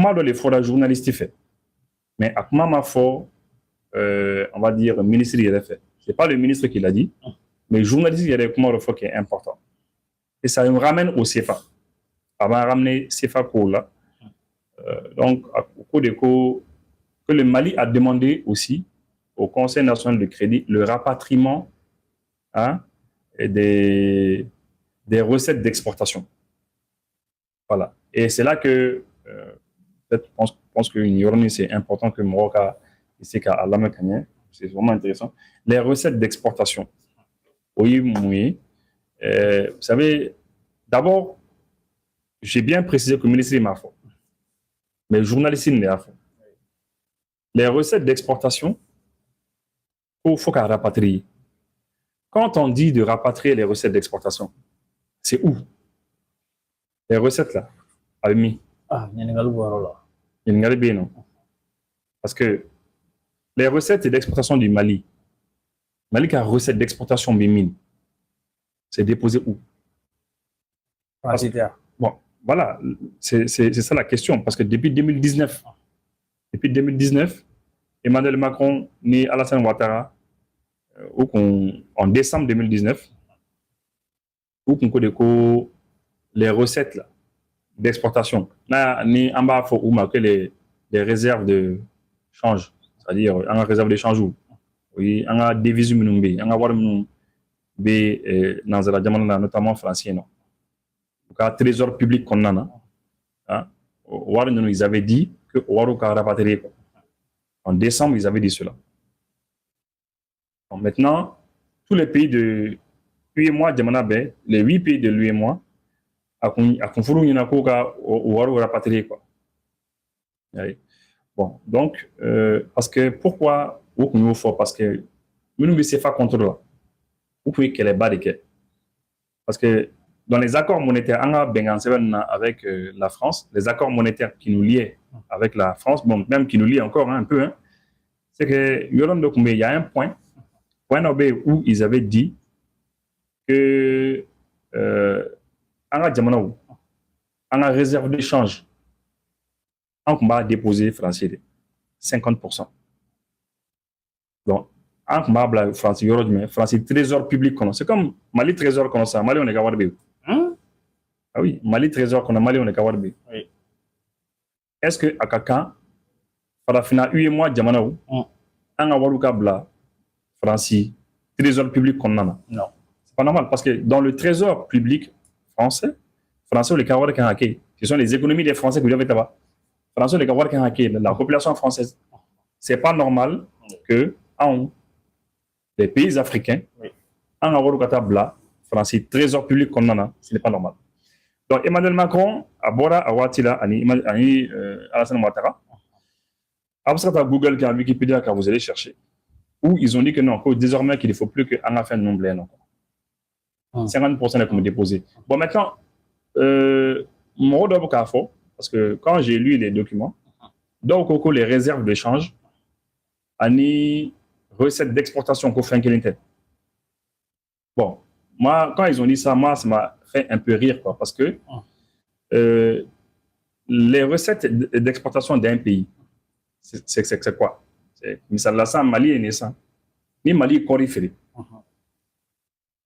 comment les forages journalistes fait? Mais à comment m'a fait, on va dire, le ministre il a fait. C'est pas le ministre qui l'a dit, mais le journaliste il a comment le fait qui est important. Et ça me ramène au CFA. Avant de ramener CFA là. Donc, au cours des cours, que le Mali a demandé aussi au Conseil national de crédit le rapatriement hein, des recettes d'exportation. Voilà. Et c'est là que peut-être je pense que c'est important que Moroka ici qu'à l'Américain, c'est vraiment intéressant. Les recettes d'exportation. Oui, oui. Vous savez, d'abord, j'ai bien précisé que le ministre m'a fait, mais le journaliste l'a fait. Les recettes d'exportation, il faut qu'à rapatrier. Quand on dit de rapatrier les recettes d'exportation, c'est où? Les recettes là, Almi. Ah, il y a une non. Parce que les recettes d'exportation du Mali qui a recette d'exportation des mines, c'est déposé où? Bon, voilà, c'est ça la question. Parce que depuis 2019, Emmanuel Macron ni Alassane Ouattara, en décembre 2019, où qu'on connaît les recettes d'exportation, ni en bas faut que les réserves de change, c'est-à-dire en réserve de change où oui, en a devise minumbi, en a war minum be dans la jamana notamment français non. Donc à trésor public qu'on a hein, war nous ils avaient dit que waru ka rapatrier en décembre ils avaient dit cela. Donc, maintenant tous les pays de UEMOA jamana be les 8 pays de l'UEMOA a confuru ni na ko ka waru rapatrier quoi. Oui. Bon, donc parce que pourquoi au fort parce que nous ne sais pas contrôler. Vous pouvez qu'elle est bas de quai. Parce que dans les accords monétaires, avec la France, les accords monétaires qui nous liaient avec la France, bon, même qui nous lient encore un peu, hein, c'est que il y a un point où ils avaient dit que en a réserve d'échange, on va déposer français 50%. Donc, en France, trésor public, c'est comme Mali trésor comme ça. Mali, on est Kawarbe. Ah oui, Mali trésor comme Mali, on est Kawarbe. Oui. Est-ce que à quelqu'un, Farafina, UEMOA, Djamanaou, en Awaruka Bla, France, trésor public comme Nana? Non. C'est pas normal parce que dans le trésor public français, les Kawarbe qui ont hacké, ce sont les économies des Français qui doivent être là-bas. Français, les Kawarbe qui ont hacké, la population française. C'est pas normal que, les pays africains, en Awarukata Bla, France, trésor public comme Nana, ce n'est pas normal. Donc Emmanuel Macron, à Bora, à Ouattila, à Alassane Ouattara, à Google, à Wikipédia, quand vous allez chercher, où ils ont dit que non, que désormais qu'il ne faut plus qu'en affaire non blé. 50% est comme déposé. Bon, maintenant, mon rôle parce que quand j'ai lu les documents, donc les réserves de change, ani recettes d'exportation qu'on fait un bon, moi, quand ils ont dit ça, moi, ça m'a fait un peu rire, quoi, parce que les recettes d'exportation d'un pays, c'est quoi? Misal ça, Mali est naissant. Ni Mali, Kori fait.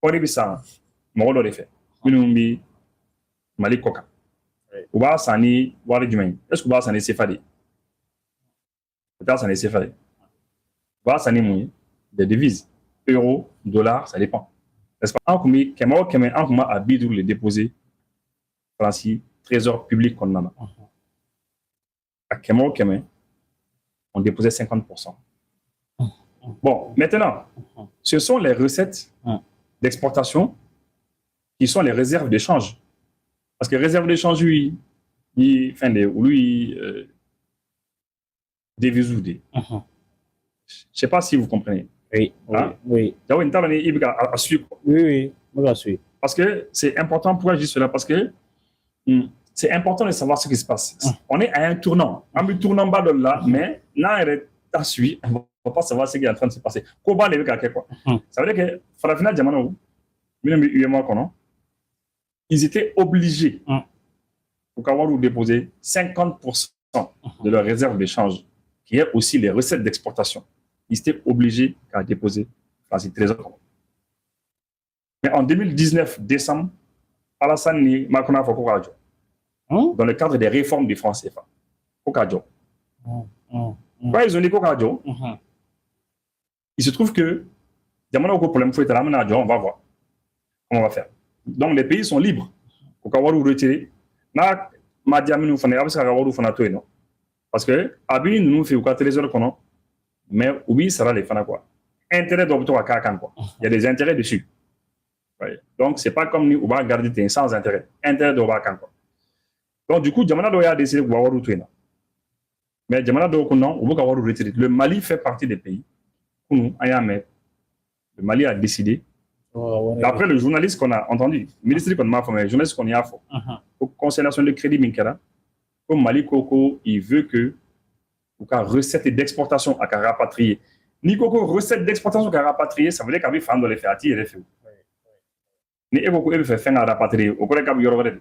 Kori bisa, Moro le fait. Minumbi, Mali Koka. Ou ba sani, Wari Jumain. Est-ce que ba sani Sefadi? Peut-être sani Sefadi. Ba sani Moui, des devises. Euros, dollars, ça dépend. N'est-ce pas? En commis, Kema a bidou les déposer, Francis, trésor public qu'on en a. À Kema, on déposait 50%. Bon, maintenant, ce sont les recettes d'exportation qui sont les réserves d'échange. Parce que réserve d'échange, lui, devises ou des. Je ne sais pas si vous comprenez. Oui, hein? Oui. Oui, parce que c'est important, pourquoi je dis cela? Parce que c'est important de savoir ce qui se passe. On est à un tournant. On est tournant bas de là, mais là, on ne va pas savoir ce qui est en train de se passer. Ça veut dire que, Farafina Djamanaou, ils étaient obligés pour qu'avoir déposer 50% de leur réserve d'échange, qui est aussi les recettes d'exportation. Ils étaient obligés à déposer dans ces trésors communs. Mais en 2019, décembre, Alassane ni Makona Fokokajo, dans le cadre des réformes du franc CFA. Kokajo. Quand ils ont dit Kokajo, il se trouve que, on va voir comment on va faire. Donc les pays sont libres. Kokawaru retiré. Parce que, Abi nous fait au trésor qu'on a, mais oui, ça va les faire quoi. Intérêt d'obtenir à Kakan quoi. Il y a des intérêts dessus. Ouais. Donc, c'est pas comme nous, on va garder tes sans intérêt. Intérêt de Kakan quoi. Donc, du coup, Djamana doit décider de voir où tu es. Mais Djamana doit non, on va avoir retiré. Le Mali fait partie des pays où nous, le Mali a décidé. D'après le journaliste qu'on a entendu, le ministre qu'on a fait, le journaliste qu'on a fait, pour concernation de crédit Minkara, comme Mali Koko, il veut que recette d'exportation à rapatrier. Ni Koko recette d'exportation à rapatrier, ça veut dire qu'avec Fando les fait attirer les fait. Ni Koko il fait faire à rapatrier. Au collègue Kabi Yorobade.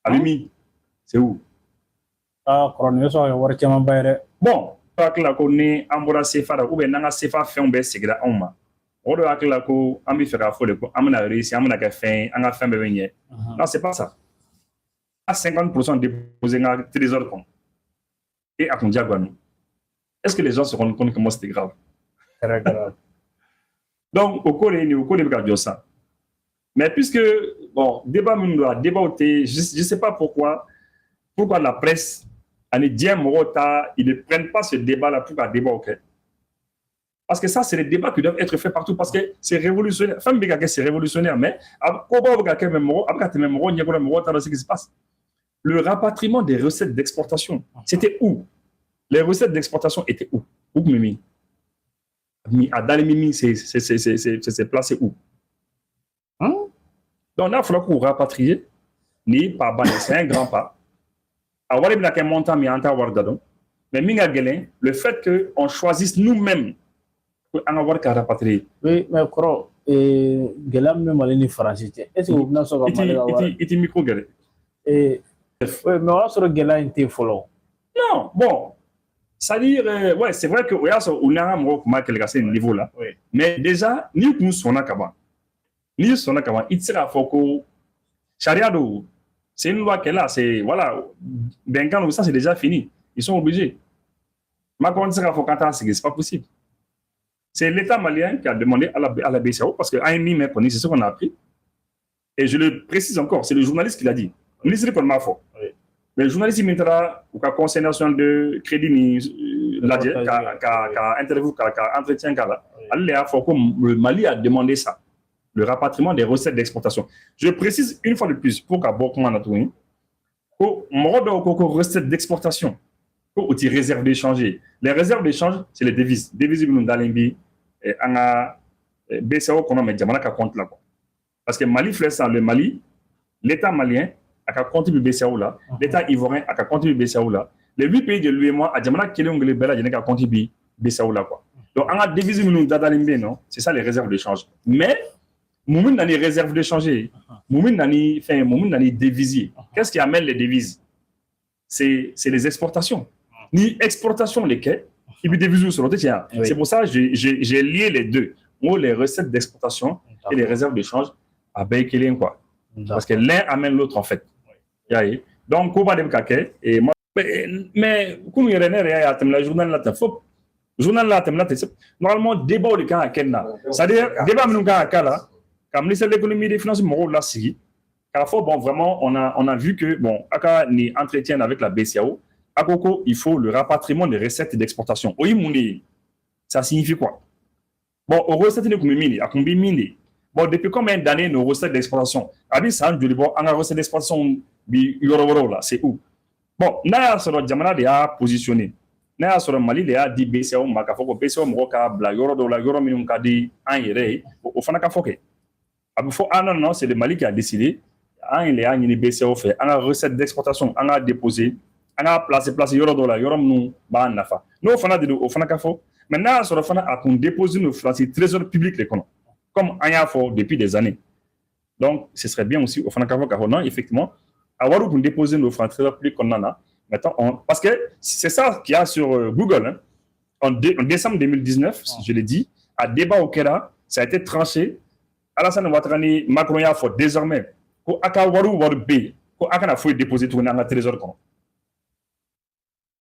Alimi, c'est où? Ah, Coronel, ça va être un peu. Bon, pas que la connaît, Ambora Sefa, ou bien Nanga Sefa fait un best segre en ma. On doit que la co, Ami fera folle, Amana réussi, Amana fait, Anga fait beignet. Non, c'est pas ça. À 50% déposé dans le trésor compte. Et à Kondiagouanou. Est-ce que les gens se rendent compte comment c'était grave? Très grave. Donc, au Corée, au Corée, de ça. Mais puisque, bon, débat, je ne sais pas pourquoi la presse, ils ne prennent pas ce débat-là pour un débat, ok? Parce que ça, c'est les débats qui doivent être faits partout, parce que c'est révolutionnaire. Enfin, c'est révolutionnaire, mais ce qui se passe. Le rapatriement des recettes d'exportation, c'était où? Les recettes d'exportation étaient où? Où Mimi? Dans les Mimi, c'est placé où? Donc là, il faudra qu'on rapatrie, ni pas bas, c'est un grand pas. Avoir un montant, mais le fait qu'on choisisse nous-mêmes pour en avoir qu'à rapatrier. Oui, mais Koro, Gelam même à l'université français. Est-ce que vous venez sur le il est micro-galé. Oui, mais on a sur le Gelam était follow. Non, bon. C'est-à-dire, ouais, c'est vrai qu'on a un niveau là. Oui. Mais déjà, nous sommes à il sera foko charia c'est une loi qu'elle a, c'est voilà, Benkan ça c'est déjà fini, ils sont obligés. Macron sera fokata, c'est pas possible. C'est l'État malien qui a demandé à la BCAO parce que AMI mais c'est ce qu'on a appris. Et je le précise encore, c'est le journaliste qui l'a dit. Ministre qu'on m'a fait. Le journaliste il mettra au cas concernation de crédit la interview entretien là. Le Mali a demandé ça. Le rapatriement des recettes d'exportation. Je précise une fois de plus, pour qu'à Bokman a tourné, pour recettes d'exportation, pour les réserves d'échange. Les réserves d'échange, c'est les devises. Devises nous d'alimbi, on a BCO qu'on a mis diamant à compte là. Parce que Mali fait ça, le Mali, l'État malien a compte du BCO là, l'État ivoirien a compte du BCO là, les 8 pays de l'UEMOA a diamant qui ont a compte du BCO là quoi. Donc on a devises nous d'alimbi, non? C'est ça les réserves d'échange. Mais Moumoun n'a ni réserve d'échanger. Moumoun n'a ni devises. Qu'est-ce qui amène les devises? C'est les exportations. Ni exportation, les quais, et puis devises sur l'autre. C'est pour ça que j'ai lié les deux. Moi, les recettes d'exportation et les réserves d'échange à Baïkelien, quoi. Parce que l'un amène l'autre, en fait. Donc, on va dire que mais comme il y a un journal là, journal là, normalement, débat au cas à Kenya. C'est-à-dire, débat au cas à Kala. Comme ministre de l'économie et des finances, bon, vraiment, on a vu que, bon, ni entretien avec la BCAO, à Koko, il faut le rapatriement des recettes d'exportation. Ça signifie quoi? Bon, aux recettes d'économie, à combien de bon, depuis combien d'années nos recettes d'exportation? Abi, ça, on a recette d'exportation, c'est où? Bon, là, sur le Djamana, il a positionné. Là, sur le Mali, il a dit BCAO, Makafoko, BCAO, Moroka, Bla, Yoro, Minum Kadi, Anjere, au Fanakafoke. Non, c'est le Mali qui a décidé. Il a une BCO fait, on a recette d'exportation, on a déposé, on a placé euro, nous, nafa. Nous, on a dit au Fanakafo. Maintenant, sur le Fana, on dépose nos trésor public, comme on a fait depuis des années. Donc, ce serait bien aussi au Fanakafo, car non, effectivement, avoir déposé nos trésor public qu'on en a, Maintenant, parce que c'est ça qu'il y a sur Google. Hein. En décembre 2019, je l'ai dit, à débat au Kera, ça a été tranché. Alassane Ouattara ni Macron y'a fait désormais ko aka waru waru be ko aka na foyi déposer tout dans le trésor.